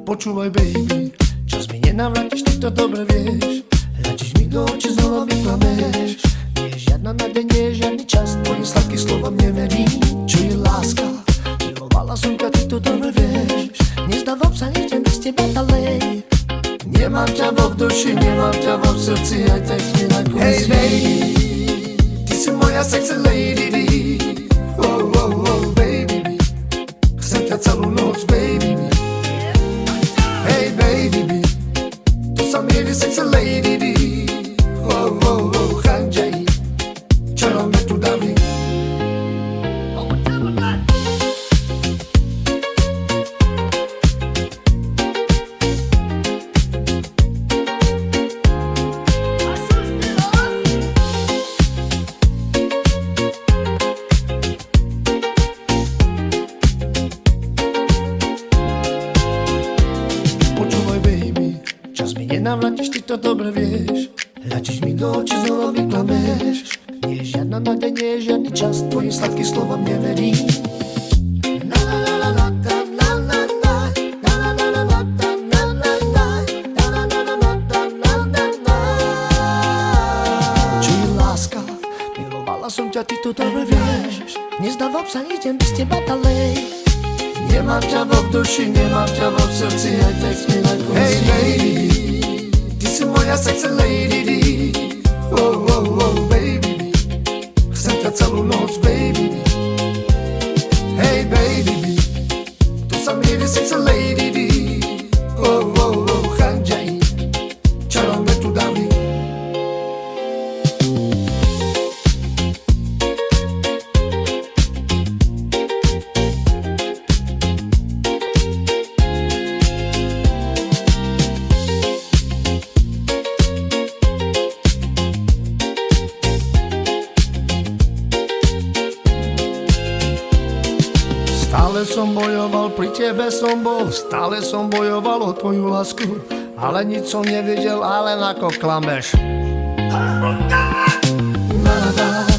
Počúvaj baby, čas mi nenavrátiš, ty to dobre vieš. Hľadíš mi do očí, znova mi klameš. Nie je žiadna nádej, nie je žiadny čas, tvojim sladkým slovom neverím. Čo je láska? Milovala som ťa, ty to dobre vieš. Nezdávam sa, nejdem bez teba ďalej. Nemám ťa vo v duši, nemám ťa vo v srdci, aj tak mi na konci. Hey baby, ty si moja sexy lady. Oh, oh, oh, baby, chcem ťa celú noc, baby. Hey baby, tu sa mierí sexy lady. Oh, oh, oh, chandjai, čo robíme tu dámy? Nenavrátiš, ty to dobre vieš. Hľadíš mi do očí, znova mi klameš. Nie je žiadna nádej, nie je žiadny čas, tvojim sladkým slovom neverím. Čo je láska? Milovala som ťa, ty to dobre vieš. Nezdávam sa, idem bez teba ďalej. Nemám ťa vo v duši, nemám ťa vo v srdci, aj tak sme na konci. Hey baby, ty si moja sexy lady. Oh, oh, oh, baby, chcem ťa celú noc, baby. Hey baby, tu sa mierí sexy lady. Oh, oh, oh, chandjai, čo robíme tu dámy? Stále som bojoval, pri tebe som bol, stále som bojoval o tvoju lásku, ale nič som nevidel, ale len ako klameš. Na, na, na.